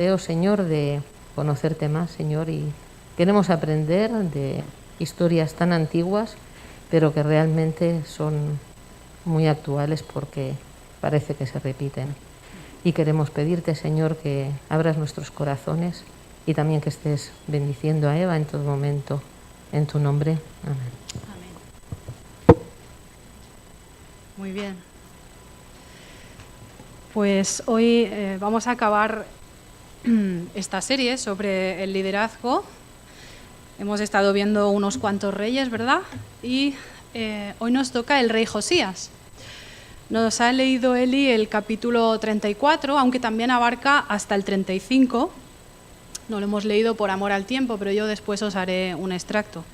Deseo, Señor, de conocerte más, Señor, y queremos aprender de historias tan antiguas, pero que realmente son muy actuales porque parece que se repiten. Y queremos pedirte, Señor, que abras nuestros corazones y también que estés bendiciendo a Eva en todo momento. En tu nombre. Amén. Amén. Muy bien. Pues hoy vamos a acabar esta serie sobre el liderazgo. Hemos estado viendo unos cuantos reyes, ¿verdad? Y hoy nos toca el rey Josías. Nos ha leído Eli el capítulo 34, aunque también abarca hasta el 35. No lo hemos leído por amor al tiempo, pero yo después os haré un extracto.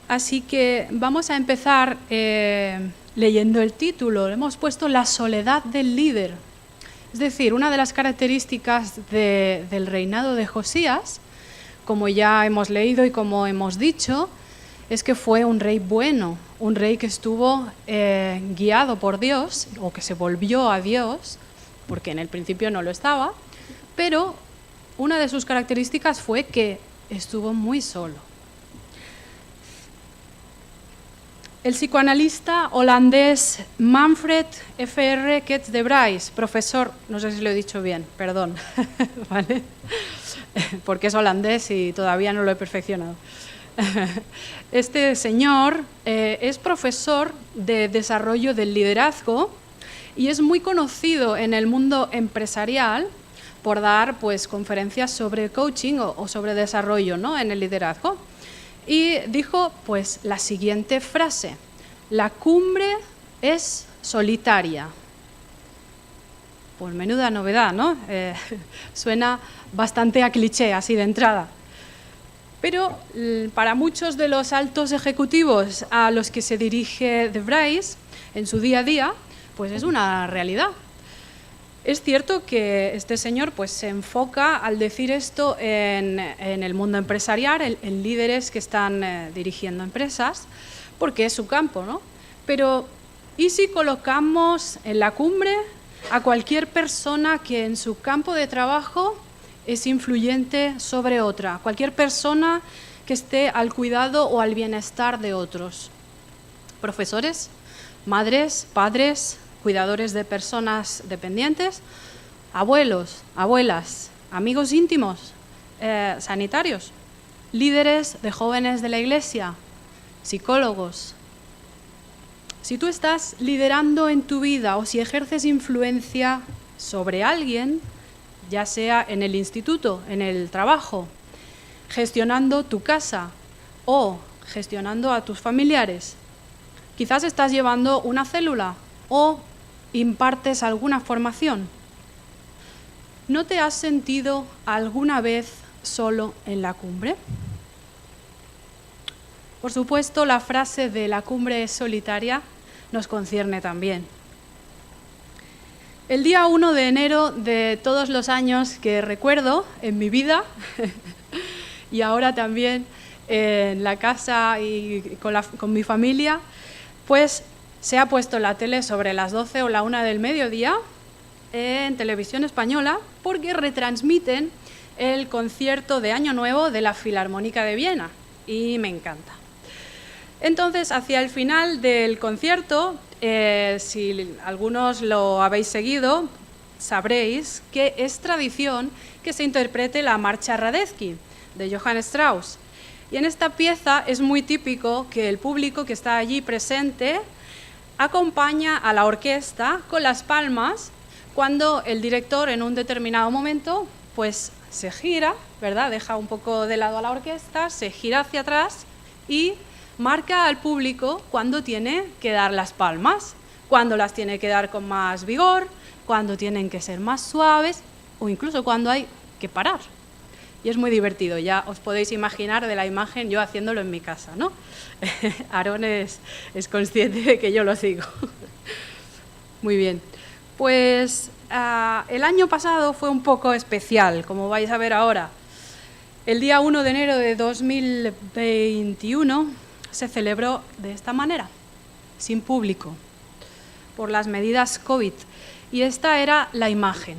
Así que vamos a empezar leyendo el título. Hemos puesto la soledad del líder. Es decir, una de las características del reinado de Josías, como ya hemos leído y como hemos dicho, es que fue un rey bueno, un rey que estuvo guiado por Dios, o que se volvió a Dios, porque en el principio no lo estaba, pero una de sus características fue que estuvo muy solo. El psicoanalista holandés Manfred F.R. Ketz de Vries, profesor, no sé si lo he dicho bien, perdón, ¿vale? Porque es holandés y todavía no lo he perfeccionado. Este señor es profesor de desarrollo del liderazgo y es muy conocido en el mundo empresarial por dar pues, conferencias sobre coaching o sobre desarrollo, ¿no? En el liderazgo. Y dijo pues la siguiente frase: la cumbre es solitaria. Pues menuda novedad, ¿no? Suena bastante a cliché así de entrada. Pero para muchos de los altos ejecutivos a los que se dirige de Vries en su día a día, pues es una realidad. Es cierto que este señor pues, se enfoca al decir esto en el mundo empresarial, en líderes que están dirigiendo empresas, porque es su campo, ¿no? Pero, ¿y si colocamos en la cumbre a cualquier persona que en su campo de trabajo es influyente sobre otra? Cualquier persona que esté al cuidado o al bienestar de otros. Profesores, madres, padres, cuidadores de personas dependientes, abuelos, abuelas, amigos íntimos, sanitarios, líderes de jóvenes de la iglesia, psicólogos. Si tú estás liderando en tu vida o si ejerces influencia sobre alguien, ya sea en el instituto, en el trabajo, gestionando tu casa o gestionando a tus familiares, quizás estás llevando una célula o impartes alguna formación. ¿No te has sentido alguna vez solo en la cumbre? Por supuesto, la frase de la cumbre es solitaria nos concierne también. El día 1 de enero de todos los años que recuerdo en mi vida y ahora también en la casa y con mi familia, pues se ha puesto la tele sobre las 12 o la 1 del mediodía en Televisión Española porque retransmiten el concierto de Año Nuevo de la Filarmónica de Viena y me encanta. Entonces, hacia el final del concierto, si algunos lo habéis seguido, sabréis que es tradición que se interprete la Marcha Radetzky de Johann Strauss. Y en esta pieza es muy típico que el público que está allí presente acompaña a la orquesta con las palmas cuando el director en un determinado momento pues se gira, ¿verdad? Deja un poco de lado a la orquesta, se gira hacia atrás y marca al público cuando tiene que dar las palmas, cuando las tiene que dar con más vigor, cuando tienen que ser más suaves o incluso cuando hay que parar. Y es muy divertido, ya os podéis imaginar de la imagen yo haciéndolo en mi casa, ¿no? Aarón es consciente de que yo lo sigo. Muy bien. Pues el año pasado fue un poco especial, como vais a ver ahora. El día 1 de enero de 2021 se celebró de esta manera, sin público, por las medidas COVID. Y esta era la imagen.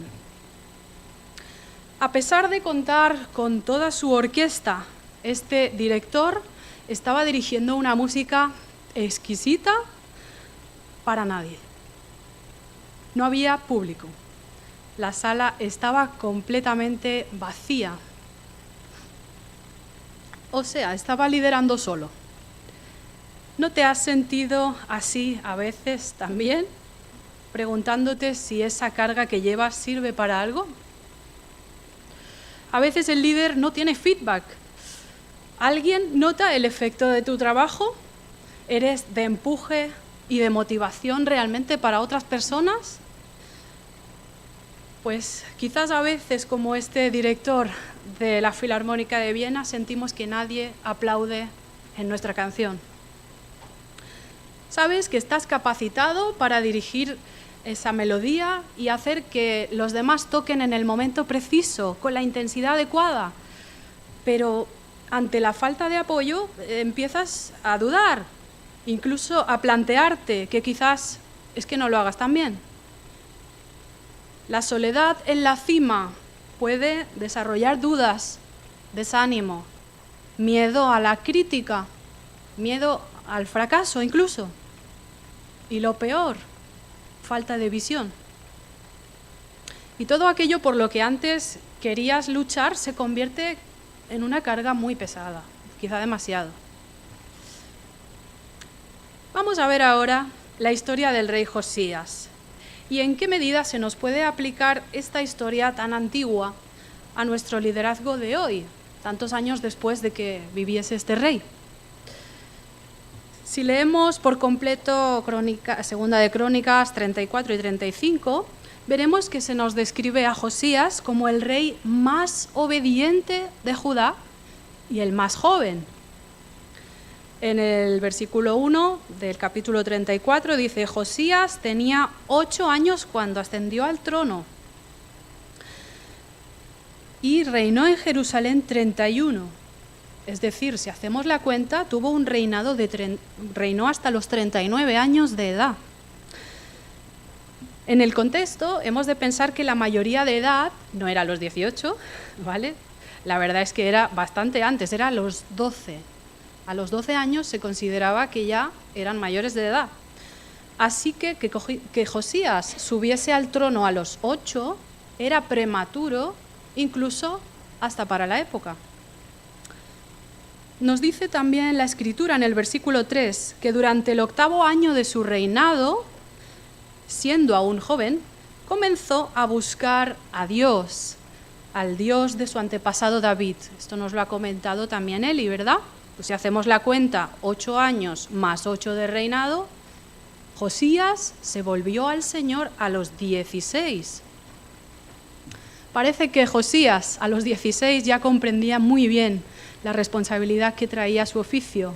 A pesar de contar con toda su orquesta, este director estaba dirigiendo una música exquisita para nadie. No había público. La sala estaba completamente vacía. O sea, estaba liderando solo. ¿No te has sentido así a veces también? Preguntándote si esa carga que llevas sirve para algo. A veces el líder no tiene feedback. ¿Alguien nota el efecto de tu trabajo? ¿Eres de empuje y de motivación realmente para otras personas? Pues quizás a veces, como este director de la Filarmónica de Viena, sentimos que nadie aplaude en nuestra canción. Sabes que estás capacitado para dirigir esa melodía y hacer que los demás toquen en el momento preciso, con la intensidad adecuada, pero ante la falta de apoyo empiezas a dudar, incluso a plantearte que quizás es que no lo hagas tan bien. La soledad en la cima puede desarrollar dudas, desánimo, miedo a la crítica, miedo al fracaso incluso. Y lo peor, falta de visión. Y todo aquello por lo que antes querías luchar se convierte en una carga muy pesada, quizá demasiado. Vamos a ver ahora la historia del rey Josías y en qué medida se nos puede aplicar esta historia tan antigua a nuestro liderazgo de hoy, tantos años después de que viviese este rey. Si leemos por completo Segunda de Crónicas 34 y 35, veremos que se nos describe a Josías como el rey más obediente de Judá y el más joven. En el versículo 1 del capítulo 34 dice: Josías tenía 8 años cuando ascendió al trono y reinó en Jerusalén 31. Es decir, si hacemos la cuenta, tuvo un reinado reinó hasta los 39 años de edad. En el contexto, hemos de pensar que la mayoría de edad no era a los 18, ¿vale? La verdad es que era bastante antes, era a los 12. A los 12 años se consideraba que ya eran mayores de edad. Así que Josías subiese al trono a los 8 era prematuro, incluso hasta para la época. Nos dice también la Escritura en el versículo 3 que durante el 8º año de su reinado, siendo aún joven, comenzó a buscar a Dios, al Dios de su antepasado David. Esto nos lo ha comentado también Eli, ¿verdad? Pues si hacemos la cuenta, 8 años más 8 de reinado, Josías se volvió al Señor a los 16. Parece que Josías a los 16 ya comprendía muy bien la responsabilidad que traía su oficio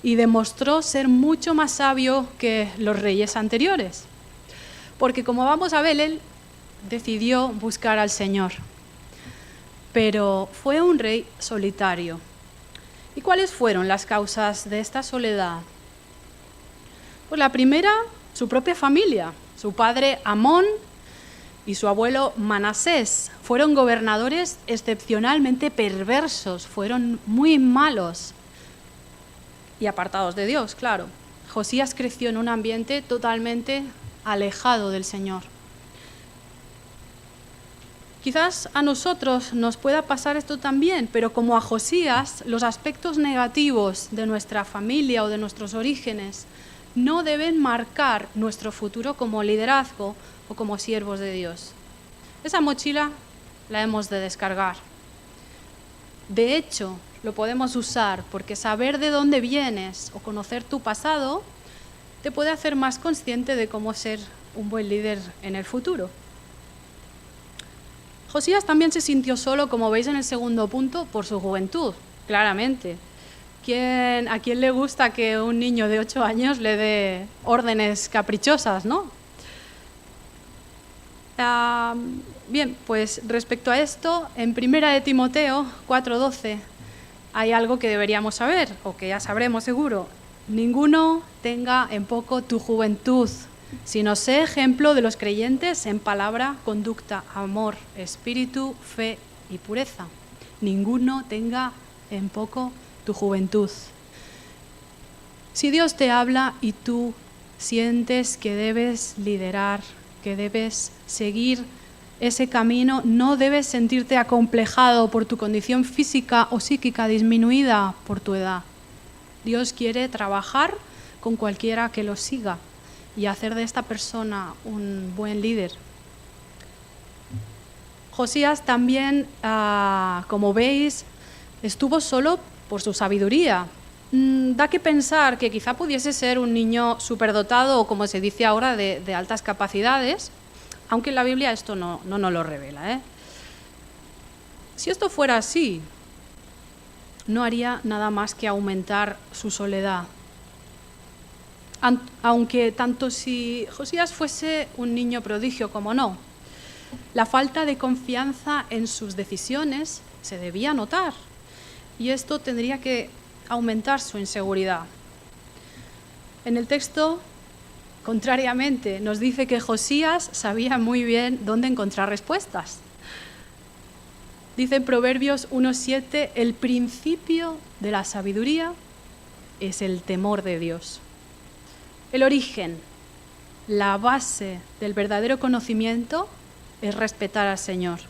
y demostró ser mucho más sabio que los reyes anteriores. Porque como vamos a ver, él decidió buscar al Señor. Pero fue un rey solitario. ¿Y cuáles fueron las causas de esta soledad? Pues la primera, su propia familia. Su padre Amón y su abuelo Manasés fueron gobernadores excepcionalmente perversos, fueron muy malos y apartados de Dios, claro. Josías creció en un ambiente totalmente alejado del Señor. Quizás a nosotros nos pueda pasar esto también, pero como a Josías, los aspectos negativos de nuestra familia o de nuestros orígenes no deben marcar nuestro futuro como liderazgo o como siervos de Dios. Esa mochila la hemos de descargar. De hecho, lo podemos usar porque saber de dónde vienes o conocer tu pasado te puede hacer más consciente de cómo ser un buen líder en el futuro. Josías también se sintió solo, como veis en el segundo punto, por su juventud, claramente. ¿A quién le gusta que un niño de 8 años le dé órdenes caprichosas, no? Bien, pues respecto a esto, en 1 de Timoteo 4:12 hay algo que deberíamos saber, o que ya sabremos seguro. Ninguno tenga en poco tu juventud, sino sé ejemplo de los creyentes en palabra, conducta, amor, espíritu, fe y pureza. Ninguno tenga en poco tu juventud. Si Dios te habla y tú sientes que debes liderar, que debes seguir ese camino, no debes sentirte acomplejado por tu condición física o psíquica disminuida por tu edad. Dios quiere trabajar con cualquiera que lo siga y hacer de esta persona un buen líder. Josías también, como veis, estuvo solo por su sabiduría. Da que pensar que quizá pudiese ser un niño superdotado o, como se dice ahora, de altas capacidades, aunque en la Biblia esto no nos lo revela. Si esto fuera así, no haría nada más que aumentar su soledad. Aunque tanto si Josías fuese un niño prodigio como no, la falta de confianza en sus decisiones se debía notar y esto tendría que aumentar su inseguridad. En el texto, contrariamente, nos dice que Josías sabía muy bien dónde encontrar respuestas. Dice en Proverbios 1:7, el principio de la sabiduría es el temor de Dios. El origen, la base del verdadero conocimiento es respetar al Señor.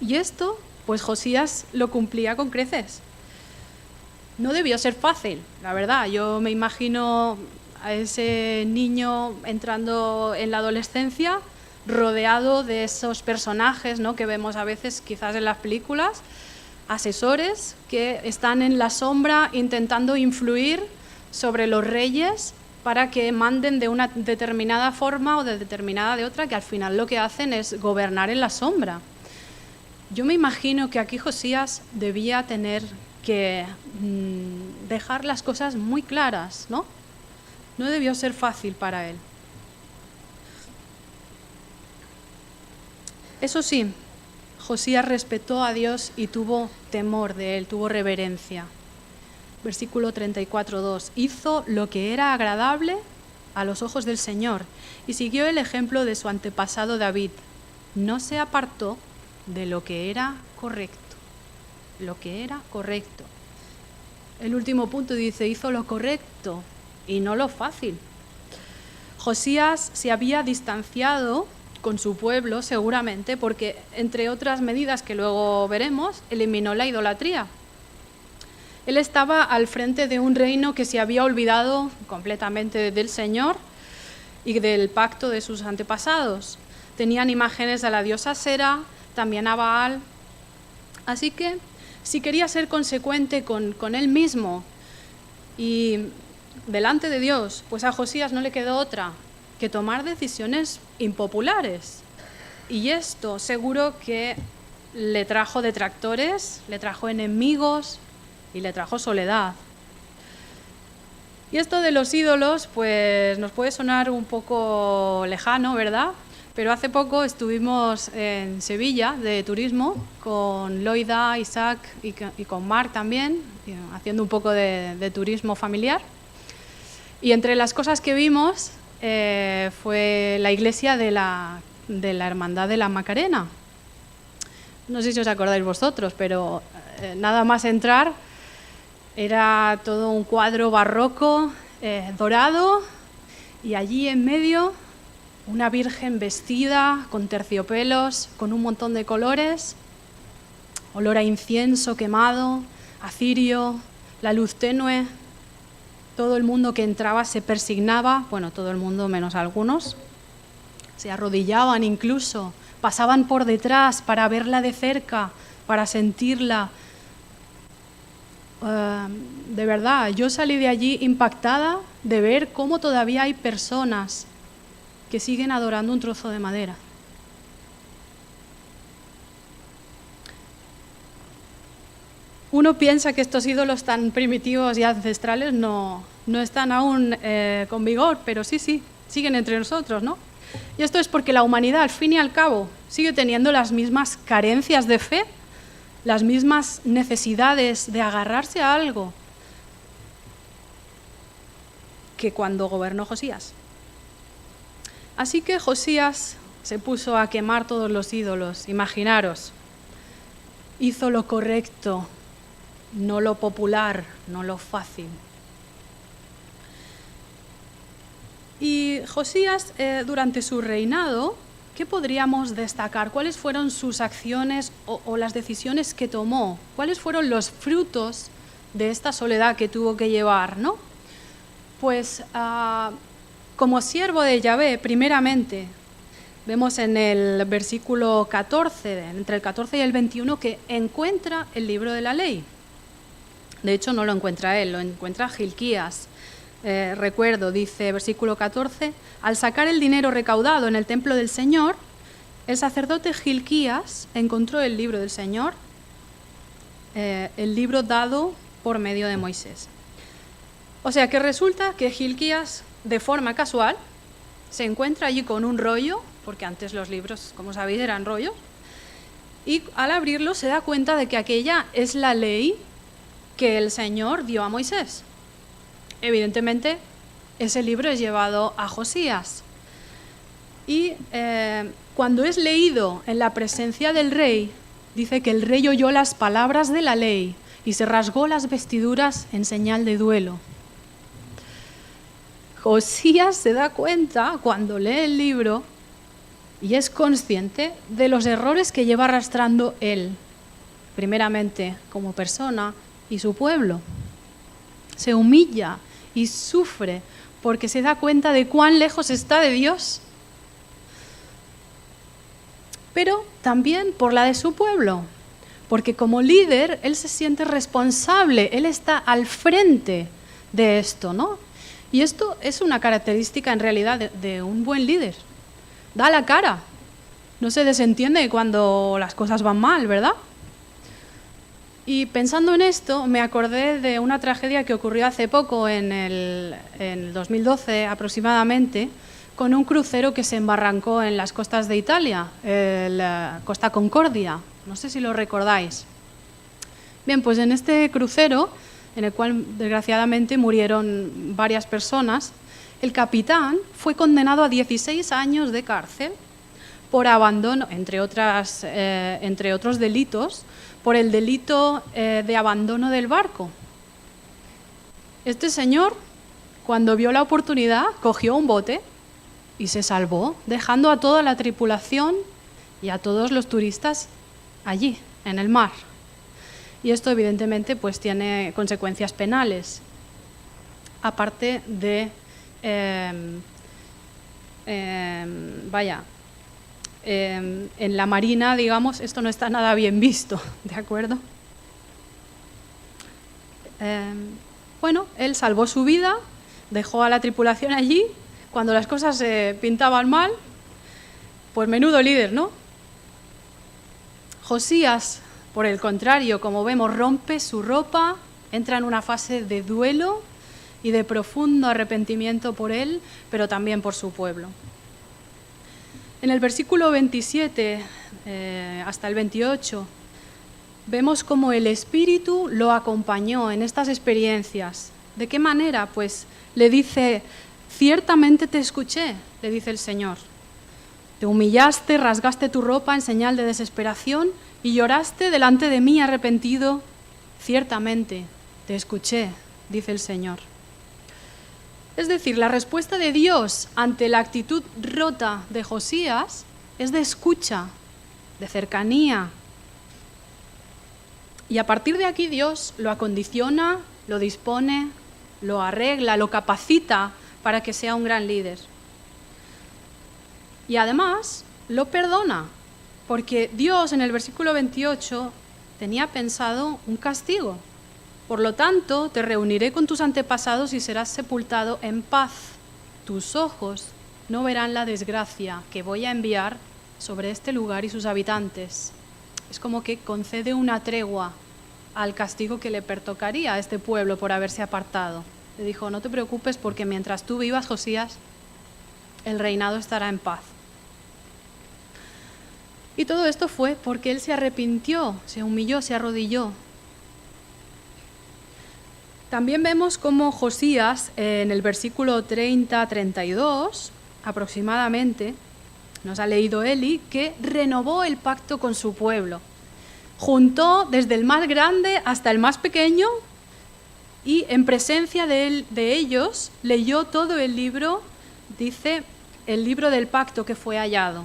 Y esto, pues Josías lo cumplía con creces. No debió ser fácil, la verdad. Yo me imagino a ese niño entrando en la adolescencia, rodeado de esos personajes, ¿no?, que vemos a veces quizás en las películas, asesores que están en la sombra intentando influir sobre los reyes para que manden de una determinada forma o de determinada de otra, que al final lo que hacen es gobernar en la sombra. Yo me imagino que aquí Josías debía tener que dejar las cosas muy claras, ¿no? No debió ser fácil para él. Eso sí, Josías respetó a Dios y tuvo temor de él, tuvo reverencia. Versículo 34:2. Hizo lo que era agradable a los ojos del Señor y siguió el ejemplo de su antepasado David. No se apartó de lo que era correcto. Lo que era correcto. El último punto dice, hizo lo correcto y no lo fácil. Josías se había distanciado con su pueblo seguramente porque, entre otras medidas que luego veremos, eliminó la idolatría. Él estaba al frente de un reino que se había olvidado completamente del Señor y del pacto de sus antepasados. Tenían imágenes a la diosa Sera, también a Baal. Así que, si quería ser consecuente con él mismo y delante de Dios, pues a Josías no le quedó otra que tomar decisiones impopulares. Y esto seguro que le trajo detractores, le trajo enemigos y le trajo soledad. Y esto de los ídolos, pues nos puede sonar un poco lejano, ¿verdad? Pero hace poco estuvimos en Sevilla de turismo con Loida, Isaac y con Marc también, haciendo un poco de turismo familiar. Y entre las cosas que vimos fue la iglesia de la Hermandad de la Macarena. No sé si os acordáis vosotros, pero nada más entrar era todo un cuadro barroco dorado y allí en medio una virgen vestida con terciopelos, con un montón de colores, olor a incienso quemado, a cirio, la luz tenue. Todo el mundo que entraba se persignaba, bueno, todo el mundo menos algunos, se arrodillaban incluso, pasaban por detrás para verla de cerca, para sentirla. De verdad, yo salí de allí impactada de ver cómo todavía hay personas que siguen adorando un trozo de madera. Uno piensa que estos ídolos tan primitivos y ancestrales no están aún con vigor, pero sí, siguen entre nosotros, ¿no? Y esto es porque la humanidad, al fin y al cabo, sigue teniendo las mismas carencias de fe, las mismas necesidades de agarrarse a algo que cuando gobernó Josías. Así que Josías se puso a quemar todos los ídolos, imaginaros. Hizo lo correcto, no lo popular, no lo fácil. Y Josías, durante su reinado, ¿qué podríamos destacar? ¿Cuáles fueron sus acciones o las decisiones que tomó? ¿Cuáles fueron los frutos de esta soledad que tuvo que llevar, ¿no? Pues como siervo de Yahvé, primeramente, vemos en el versículo 14, entre el 14 y el 21, que encuentra el libro de la ley. De hecho, no lo encuentra él, lo encuentra Gilquías. Recuerdo, dice versículo 14, al sacar el dinero recaudado en el templo del Señor, el sacerdote Gilquías encontró el libro del Señor, el libro dado por medio de Moisés. O sea que resulta que Gilquías, de forma casual, se encuentra allí con un rollo, porque antes los libros, como sabéis, eran rollos, y al abrirlo se da cuenta de que aquella es la ley que el Señor dio a Moisés. Evidentemente, ese libro es llevado a Josías. Y cuando es leído en la presencia del rey, dice que el rey oyó las palabras de la ley y se rasgó las vestiduras en señal de duelo. Josías se da cuenta cuando lee el libro y es consciente de los errores que lleva arrastrando él, primeramente como persona y su pueblo. Se humilla y sufre porque se da cuenta de cuán lejos está de Dios, pero también por la de su pueblo, porque como líder él se siente responsable, él está al frente de esto, ¿no? Y esto es una característica en realidad de un buen líder. Da la cara, no se desentiende cuando las cosas van mal, ¿verdad? Y pensando en esto, me acordé de una tragedia que ocurrió hace poco, en el 2012 aproximadamente, con un crucero que se embarrancó en las costas de Italia, la Costa Concordia. No sé si lo recordáis. Bien, pues en este crucero, en el cual desgraciadamente murieron varias personas, el capitán fue condenado a 16 años de cárcel por abandono, entre otros delitos, por el delito de abandono del barco. Este señor, cuando vio la oportunidad, cogió un bote y se salvó, dejando a toda la tripulación y a todos los turistas allí, en el mar. Y esto evidentemente pues tiene consecuencias penales, aparte de, en la marina, digamos, esto no está nada bien visto, ¿de acuerdo? Bueno, él salvó su vida, dejó a la tripulación allí, cuando las cosas se pintaban mal, pues menudo líder, ¿no? Josías, por el contrario, como vemos, rompe su ropa, entra en una fase de duelo y de profundo arrepentimiento por él, pero también por su pueblo. En el versículo 27 hasta el 28 vemos cómo el Espíritu lo acompañó en estas experiencias. ¿De qué manera? Pues le dice, ciertamente te escuché, le dice el Señor. Te humillaste, rasgaste tu ropa en señal de desesperación y lloraste delante de mí arrepentido. Ciertamente te escuché, dice el Señor. Es decir, la respuesta de Dios ante la actitud rota de Josías es de escucha, de cercanía. Y a partir de aquí Dios lo acondiciona, lo dispone, lo arregla, lo capacita para que sea un gran líder. Y además lo perdona, porque Dios en el versículo 28 tenía pensado un castigo. Por lo tanto, te reuniré con tus antepasados y serás sepultado en paz. Tus ojos no verán la desgracia que voy a enviar sobre este lugar y sus habitantes. Es como que concede una tregua al castigo que le pertocaría a este pueblo por haberse apartado. Le dijo, no te preocupes porque mientras tú vivas, Josías, el reinado estará en paz. Y todo esto fue porque él se arrepintió, se humilló, se arrodilló. También vemos cómo Josías, en el versículo 30-32, aproximadamente, nos ha leído Eli, que renovó el pacto con su pueblo. Juntó desde el más grande hasta el más pequeño y en presencia de ellos leyó todo el libro, dice, el libro del pacto que fue hallado.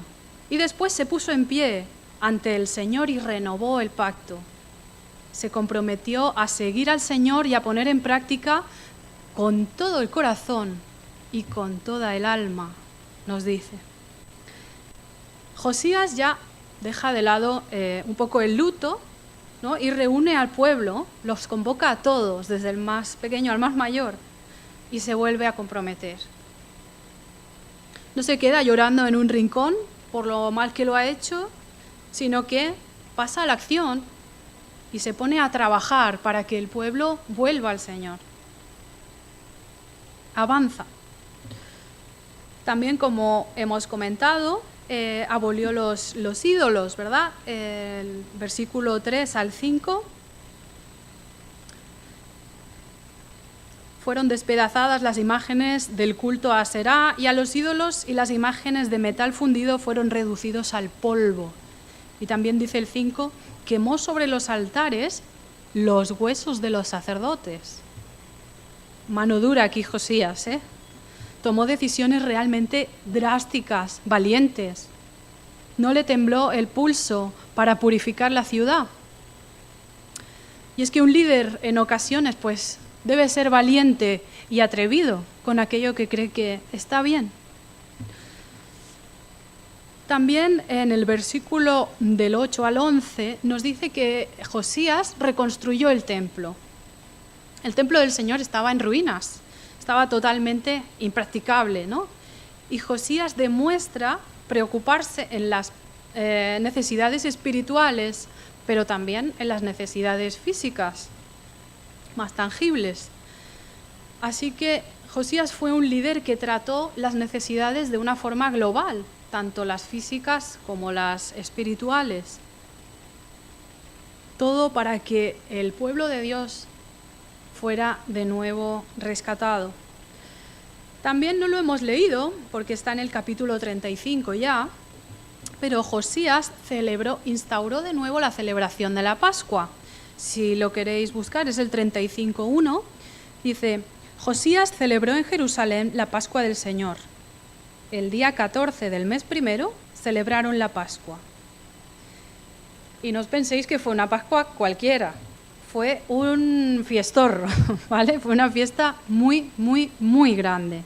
Y después se puso en pie ante el Señor y renovó el pacto. Se comprometió a seguir al Señor y a poner en práctica con todo el corazón y con toda el alma, nos dice. Josías ya deja de lado un poco el luto, ¿no? Y reúne al pueblo, los convoca a todos, desde el más pequeño al más mayor, y se vuelve a comprometer. No se queda llorando en un rincón por lo mal que lo ha hecho, sino que pasa a la acción y se pone a trabajar para que el pueblo vuelva al Señor. Avanza. También, como hemos comentado, abolió los ídolos, ¿verdad? El versículo 3 al 5. Fueron despedazadas las imágenes del culto a Aserá y a los ídolos, y las imágenes de metal fundido fueron reducidos al polvo. Y también dice el 5, quemó sobre los altares los huesos de los sacerdotes. Mano dura aquí Josías, ¿eh? Tomó decisiones realmente drásticas, valientes. No le tembló el pulso para purificar la ciudad. Y es que un líder en ocasiones pues debe ser valiente y atrevido con aquello que cree que está bien. También en el versículo del 8 al 11 nos dice que Josías reconstruyó el templo. El templo del Señor estaba en ruinas, estaba totalmente impracticable, ¿no? Y Josías demuestra preocuparse en las necesidades espirituales, pero también en las necesidades físicas, más tangibles. Así que Josías fue un líder que trató las necesidades de una forma global, tanto las físicas como las espirituales. Todo para que el pueblo de Dios fuera de nuevo rescatado. También no lo hemos leído, porque está en el capítulo 35 ya, pero Josías instauró de nuevo la celebración de la Pascua. Si lo queréis buscar, es el 35:1. Dice, Josías celebró en Jerusalén la Pascua del Señor. El día 14 del mes primero celebraron la Pascua. Y no os penséis que fue una Pascua cualquiera. Fue un fiestorro, ¿vale? Fue una fiesta muy, muy, muy grande.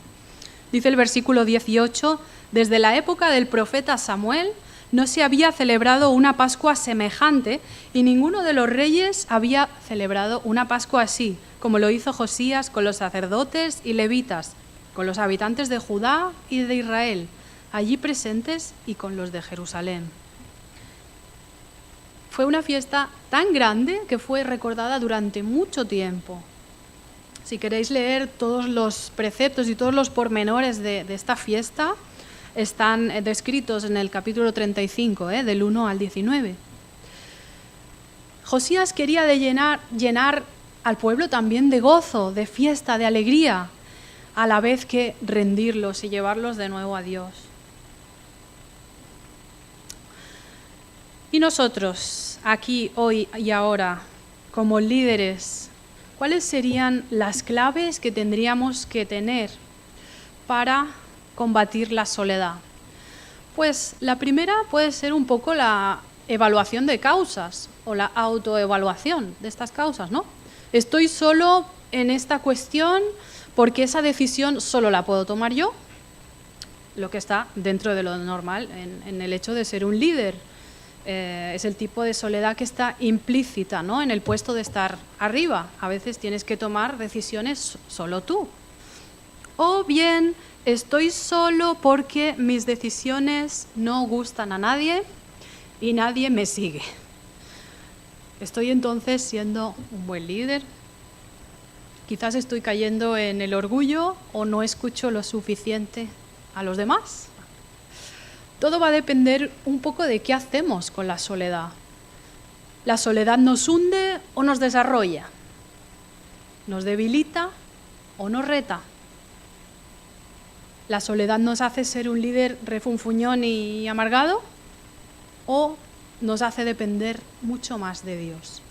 Dice el versículo 18, desde la época del profeta Samuel no se había celebrado una Pascua semejante y ninguno de los reyes había celebrado una Pascua así, como lo hizo Josías con los sacerdotes y levitas, con los habitantes de Judá y de Israel, allí presentes y con los de Jerusalén. Fue una fiesta tan grande que fue recordada durante mucho tiempo. Si queréis leer todos los preceptos y todos los pormenores de esta fiesta, están descritos en el capítulo 35, del 1 al 19. Josías quería llenar al pueblo también de gozo, de fiesta, de alegría, a la vez que rendirlos y llevarlos de nuevo a Dios. Y nosotros, aquí, hoy y ahora, como líderes, ¿cuáles serían las claves que tendríamos que tener para combatir la soledad? Pues la primera puede ser un poco la evaluación de causas o la autoevaluación de estas causas, ¿no? Estoy solo en esta cuestión porque esa decisión solo la puedo tomar yo, lo que está dentro de lo normal en el hecho de ser un líder. Es el tipo de soledad que está implícita, ¿no?, en el puesto de estar arriba. A veces tienes que tomar decisiones solo tú. O bien estoy solo porque mis decisiones no gustan a nadie y nadie me sigue. ¿Estoy entonces siendo un buen líder? Quizás estoy cayendo en el orgullo o no escucho lo suficiente a los demás. Todo va a depender un poco de qué hacemos con la soledad. ¿La soledad nos hunde o nos desarrolla? ¿Nos debilita o nos reta? ¿La soledad nos hace ser un líder refunfuñón y amargado? ¿O nos hace depender mucho más de Dios?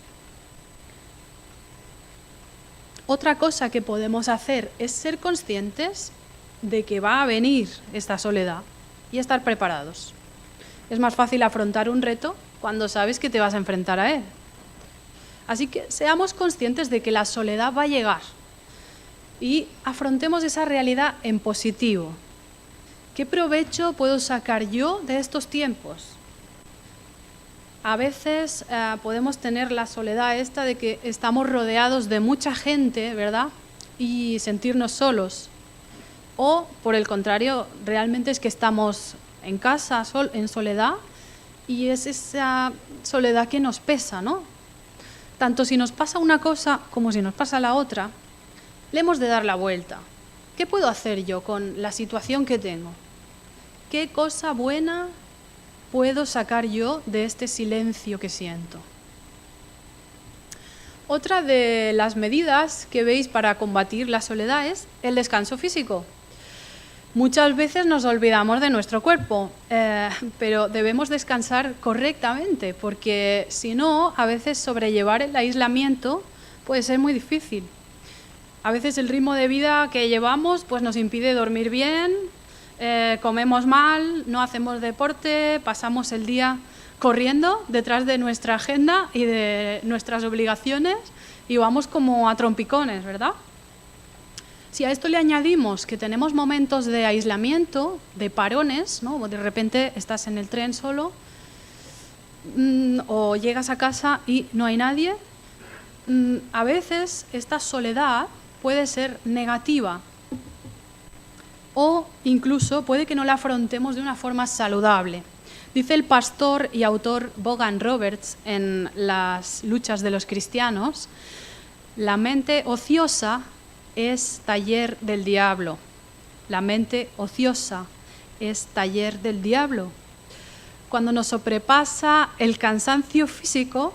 Otra cosa que podemos hacer es ser conscientes de que va a venir esta soledad y estar preparados. Es más fácil afrontar un reto cuando sabes que te vas a enfrentar a él. Así que seamos conscientes de que la soledad va a llegar y afrontemos esa realidad en positivo. ¿Qué provecho puedo sacar yo de estos tiempos? A veces podemos tener la soledad esta de que estamos rodeados de mucha gente, ¿verdad? Y sentirnos solos. O, por el contrario, realmente es que estamos en casa, en soledad, y es esa soledad que nos pesa, ¿no? Tanto si nos pasa una cosa como si nos pasa la otra, le hemos de dar la vuelta. ¿Qué puedo hacer yo con la situación que tengo? ¿Qué cosa buena puedo sacar yo de este silencio que siento? Otra de las medidas que veis para combatir la soledad es el descanso físico. Muchas veces nos olvidamos de nuestro cuerpo, pero debemos descansar correctamente, porque si no, a veces sobrellevar el aislamiento puede ser muy difícil. A veces el ritmo de vida que llevamos pues nos impide dormir bien, comemos mal, no hacemos deporte, pasamos el día corriendo detrás de nuestra agenda y de nuestras obligaciones y vamos como a trompicones, ¿verdad? Si a esto le añadimos que tenemos momentos de aislamiento, de parones, ¿no? De repente estás en el tren solo o llegas a casa y no hay nadie, a veces esta soledad puede ser negativa o incluso puede que no la afrontemos de una forma saludable. Dice el pastor y autor Vaughan Roberts en Las luchas de los cristianos: la mente ociosa es taller del diablo. La mente ociosa es taller del diablo. Cuando nos sobrepasa el cansancio físico,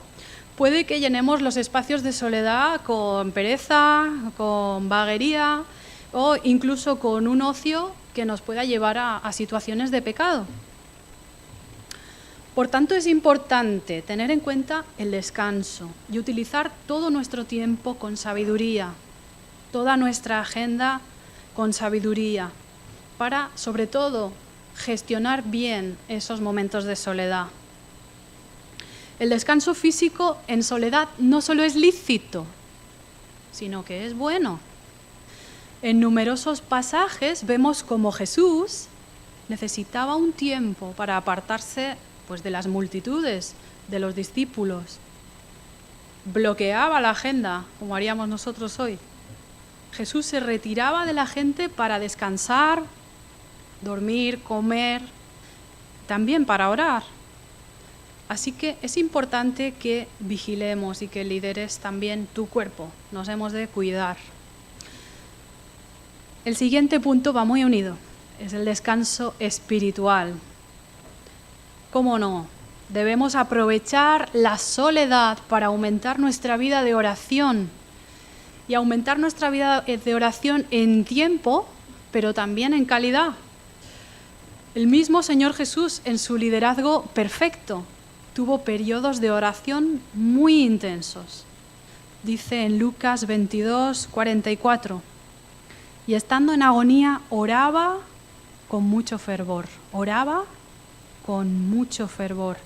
puede que llenemos los espacios de soledad con pereza, con vaguería o incluso con un ocio que nos pueda llevar a situaciones de pecado. Por tanto, es importante tener en cuenta el descanso y utilizar todo nuestro tiempo con sabiduría, toda nuestra agenda con sabiduría, para, sobre todo, gestionar bien esos momentos de soledad. El descanso físico en soledad no solo es lícito, sino que es bueno. En numerosos pasajes vemos cómo Jesús necesitaba un tiempo para apartarse pues, de las multitudes, de los discípulos. Bloqueaba la agenda, como haríamos nosotros hoy. Jesús se retiraba de la gente para descansar, dormir, comer, también para orar. Así que es importante que vigilemos y que lideres también tu cuerpo. Nos hemos de cuidar. El siguiente punto va muy unido. Es el descanso espiritual. ¿Cómo no? Debemos aprovechar la soledad para aumentar nuestra vida de oración. Y aumentar nuestra vida de oración en tiempo, pero también en calidad. El mismo Señor Jesús, en su liderazgo perfecto, tuvo periodos de oración muy intensos. Dice en Lucas 22, 44, y estando en agonía oraba con mucho fervor. Oraba con mucho fervor.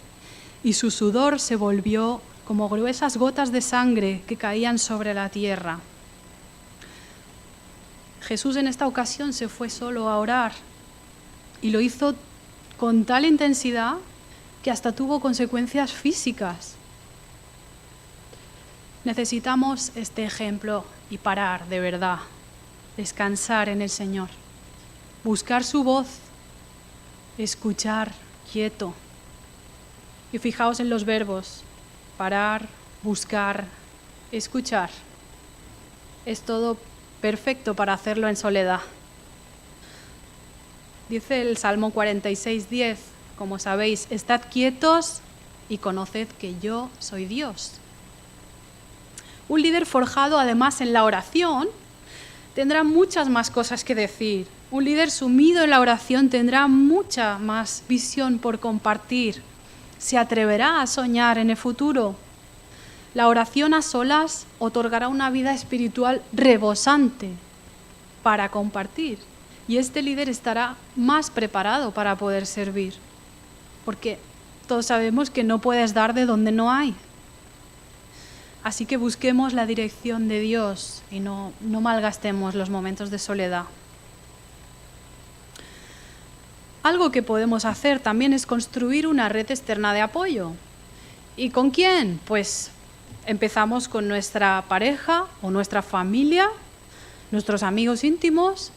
Y su sudor se volvió como gruesas gotas de sangre que caían sobre la tierra. Jesús en esta ocasión se fue solo a orar y lo hizo con tal intensidad que hasta tuvo consecuencias físicas. Necesitamos este ejemplo y parar de verdad, descansar en el Señor, buscar su voz, escuchar quieto. Y fijaos en los verbos: parar, buscar, escuchar. Es todo perfecto para hacerlo en soledad. Dice el Salmo 46:10, como sabéis, estad quietos y conoced que yo soy Dios. Un líder forjado además en la oración tendrá muchas más cosas que decir Un líder sumido en la oración tendrá mucha más visión por compartir. Se atreverá a soñar en el futuro. La oración a solas otorgará una vida espiritual rebosante para compartir. Y este líder estará más preparado para poder servir. Porque todos sabemos que no puedes dar de donde no hay. Así que busquemos la dirección de Dios y no malgastemos los momentos de soledad. Algo que podemos hacer también es construir una red externa de apoyo. ¿Y con quién? Pues empezamos con nuestra pareja o nuestra familia, nuestros amigos íntimos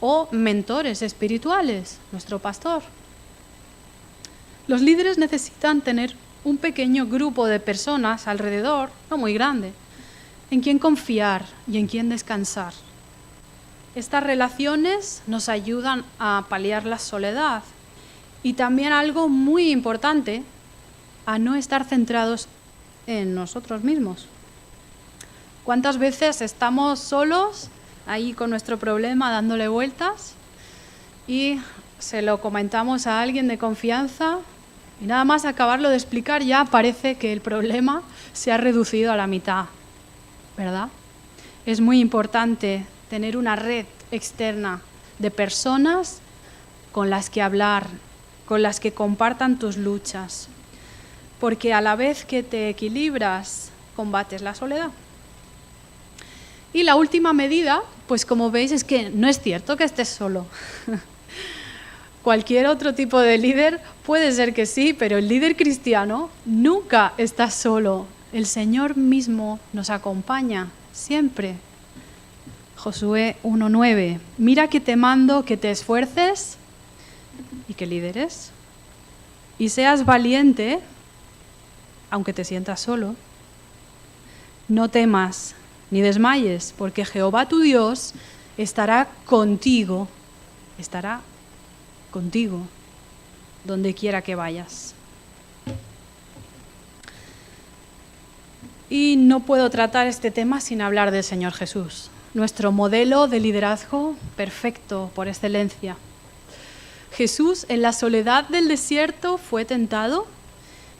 o mentores espirituales, nuestro pastor. Los líderes necesitan tener un pequeño grupo de personas alrededor, no muy grande, en quien confiar y en quien descansar. Estas relaciones nos ayudan a paliar la soledad y también algo muy importante, a no estar centrados en nosotros mismos. ¿Cuántas veces estamos solos ahí con nuestro problema dándole vueltas y se lo comentamos a alguien de confianza y nada más acabarlo de explicar ya parece que el problema se ha reducido a la mitad, ¿verdad? Es muy importante tener una red externa de personas con las que hablar, con las que compartan tus luchas, porque a la vez que te equilibras, combates la soledad. Y la última medida, pues como veis, es que no es cierto que estés solo. Cualquier otro tipo de líder puede ser que sí, pero el líder cristiano nunca está solo. El Señor mismo nos acompaña siempre. Josué 1:9. Mira que te mando que te esfuerces y que lideres y seas valiente, aunque te sientas solo. No temas ni desmayes, porque Jehová tu Dios estará contigo donde quiera que vayas. Y no puedo tratar este tema sin hablar del Señor Jesús, nuestro modelo de liderazgo perfecto por excelencia. Jesús en la soledad del desierto fue tentado,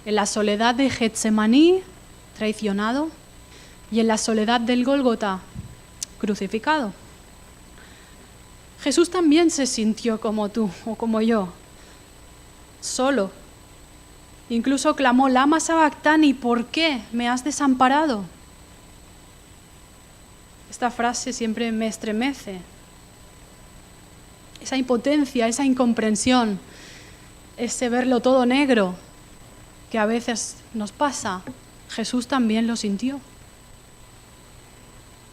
en la soledad de Getsemaní traicionado y en la soledad del Gólgota crucificado. Jesús también se sintió como tú o como yo, solo. Incluso clamó, Lama Sabactani, ¿por qué me has desamparado? Esta frase siempre me estremece. Esa impotencia, esa incomprensión, ese verlo todo negro que a veces nos pasa, Jesús también lo sintió.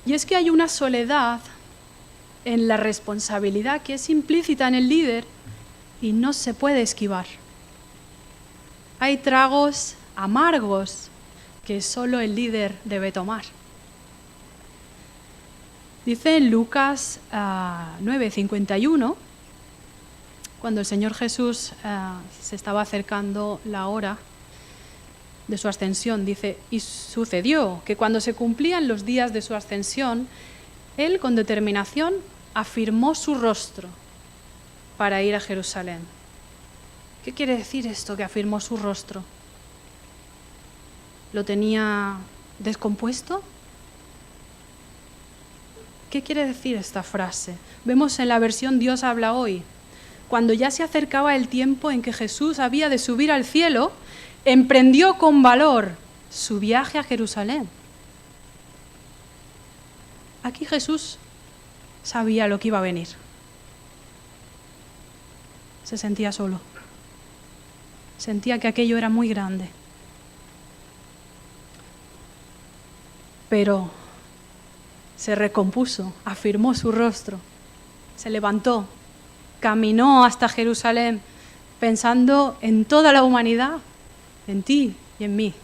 Y es que hay una soledad en la responsabilidad que es implícita en el líder y no se puede esquivar. Hay tragos amargos que solo el líder debe tomar. Dice en Lucas 9:51, cuando el Señor Jesús se estaba acercando la hora de su ascensión, dice, y sucedió que cuando se cumplían los días de su ascensión, él con determinación afirmó su rostro para ir a Jerusalén. ¿Qué quiere decir esto, que afirmó su rostro? ¿Lo tenía descompuesto? ¿Qué quiere decir esta frase? Vemos en la versión Dios habla hoy. Cuando ya se acercaba el tiempo en que Jesús había de subir al cielo, emprendió con valor su viaje a Jerusalén. Aquí Jesús sabía lo que iba a venir. Se sentía solo. Sentía que aquello era muy grande. Pero se recompuso, afirmó su rostro, se levantó, caminó hasta Jerusalén, pensando en toda la humanidad, en ti y en mí.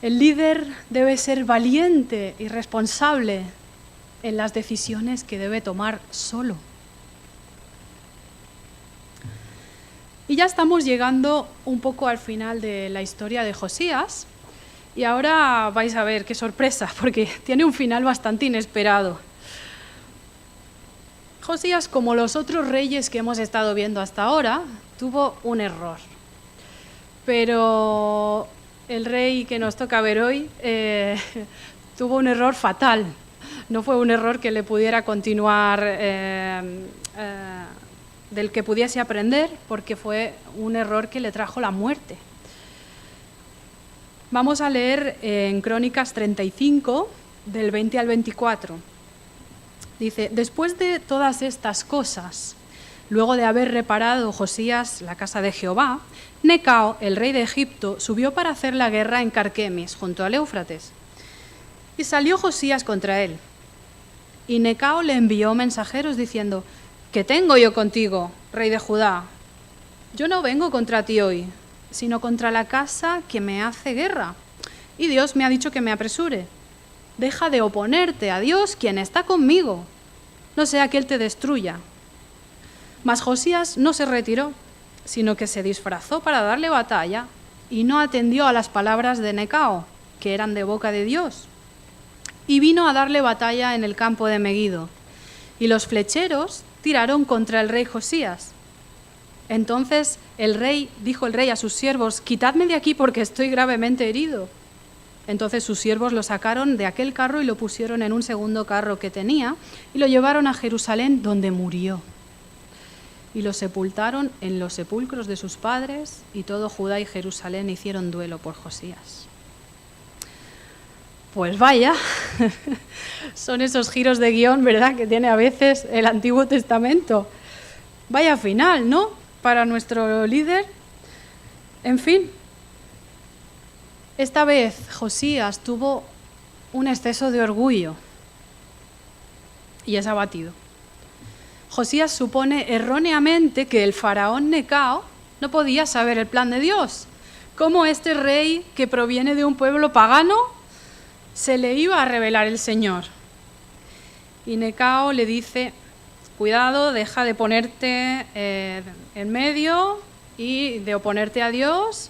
El líder debe ser valiente y responsable en las decisiones que debe tomar solo. Y ya estamos llegando un poco al final de la historia de Josías. Y ahora vais a ver qué sorpresa, porque tiene un final bastante inesperado. Josías, como los otros reyes que hemos estado viendo hasta ahora, tuvo un error. Pero el rey que nos toca ver hoy tuvo un error fatal. No fue un error que le pudiera continuar, del que pudiese aprender, porque fue un error que le trajo la muerte. Vamos a leer en Crónicas 35, del 20 al 24. Dice: después de todas estas cosas, luego de haber reparado Josías la casa de Jehová, Necao, el rey de Egipto, subió para hacer la guerra en Carquemis, junto al Éufrates. Y salió Josías contra él. Y Necao le envió mensajeros diciendo: ¿qué tengo yo contigo, rey de Judá? Yo no vengo contra ti hoy, sino contra la casa que me hace guerra. Y Dios me ha dicho que me apresure. Deja de oponerte a Dios, quien está conmigo, no sea que Él te destruya. Mas Josías no se retiró, sino que se disfrazó para darle batalla y no atendió a las palabras de Necao, que eran de boca de Dios. Y vino a darle batalla en el campo de Meguido, y los flecheros tiraron contra el rey Josías. Entonces dijo el rey a sus siervos: quitadme de aquí porque estoy gravemente herido. Entonces sus siervos lo sacaron de aquel carro y lo pusieron en un segundo carro que tenía y lo llevaron a Jerusalén, donde murió. Y lo sepultaron en los sepulcros de sus padres, y todo Judá y Jerusalén hicieron duelo por Josías. Pues vaya, son esos giros de guión, ¿verdad?, que tiene a veces el Antiguo Testamento. Vaya final, ¿no?, para nuestro líder. En fin, esta vez Josías tuvo un exceso de orgullo y es abatido. Josías supone erróneamente que el faraón Necao no podía saber el plan de Dios. ¿Cómo este rey, que proviene de un pueblo pagano, se le iba a revelar el Señor? Y Necao le dice: cuidado, deja de ponerte en medio y de oponerte a Dios,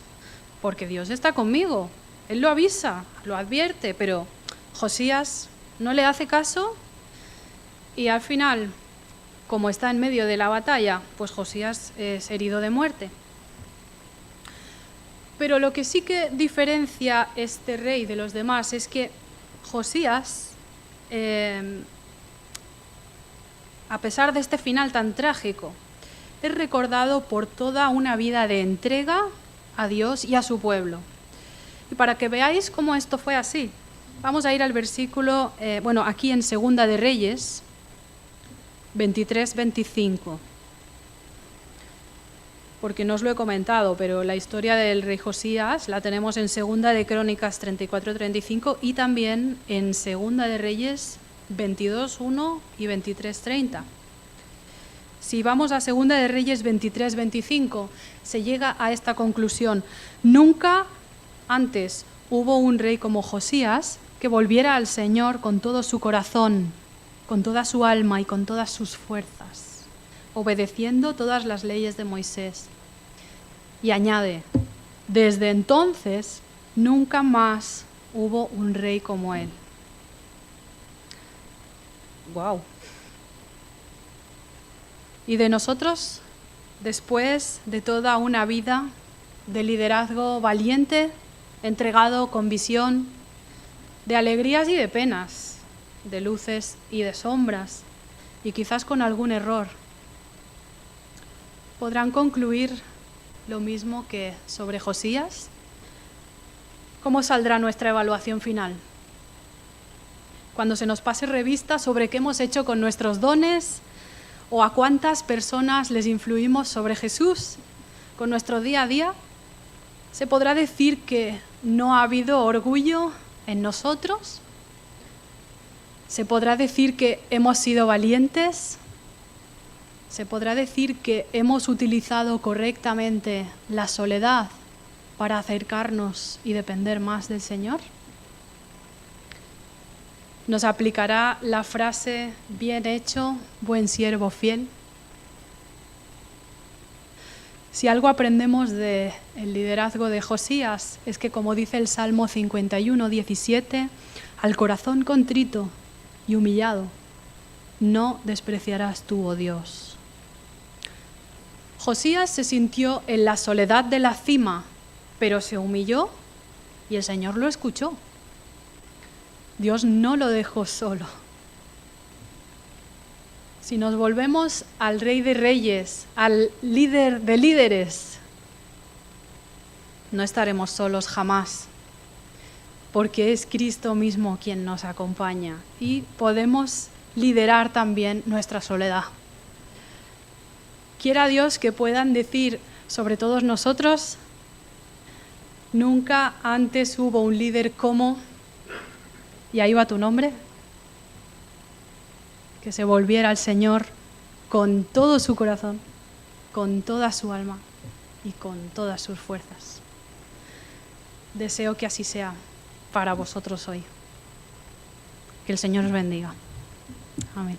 porque Dios está conmigo. Él lo avisa, lo advierte, pero Josías no le hace caso y al final, como está en medio de la batalla, pues Josías es herido de muerte. Pero lo que sí que diferencia este rey de los demás es que Josías, a pesar de este final tan trágico, es recordado por toda una vida de entrega a Dios y a su pueblo. Y para que veáis cómo esto fue así, vamos a ir al versículo, aquí en Segunda de Reyes, 23-25. Porque no os lo he comentado, pero la historia del rey Josías la tenemos en Segunda de Crónicas 34-35 y también en Segunda de Reyes 22-1 y 23-30. Si vamos a Segunda de Reyes 23-25, se llega a esta conclusión: nunca antes hubo un rey como Josías que volviera al Señor con todo su corazón, con toda su alma y con todas sus fuerzas, obedeciendo todas las leyes de Moisés. Y añade: desde entonces nunca más hubo un rey como él. ¡Guau! Y de nosotros, después de toda una vida de liderazgo valiente, entregado con visión, de alegrías y de penas, de luces y de sombras, y quizás con algún error, ¿podrán concluir lo mismo que sobre Josías? ¿Cómo saldrá nuestra evaluación final? Cuando se nos pase revista sobre qué hemos hecho con nuestros dones o a cuántas personas les influimos sobre Jesús con nuestro día a día, ¿se podrá decir que no ha habido orgullo en nosotros? ¿Se podrá decir que hemos sido valientes? ¿Se podrá decir que hemos utilizado correctamente la soledad para acercarnos y depender más del Señor? ¿Nos aplicará la frase bien hecho, buen siervo fiel? Si algo aprendemos del liderazgo de Josías es que, como dice el Salmo 51, 17, al corazón contrito y humillado no despreciarás tú, oh Dios. Josías se sintió en la soledad de la cima, pero se humilló y el Señor lo escuchó. Dios no lo dejó solo. Si nos volvemos al Rey de Reyes, al líder de líderes, no estaremos solos jamás, porque es Cristo mismo quien nos acompaña y podemos liderar también nuestra soledad. Quiera Dios que puedan decir sobre todos nosotros: nunca antes hubo un líder como, y ahí va tu nombre, que se volviera al Señor con todo su corazón, con toda su alma y con todas sus fuerzas. Deseo que así sea para vosotros hoy. Que el Señor os bendiga. Amén.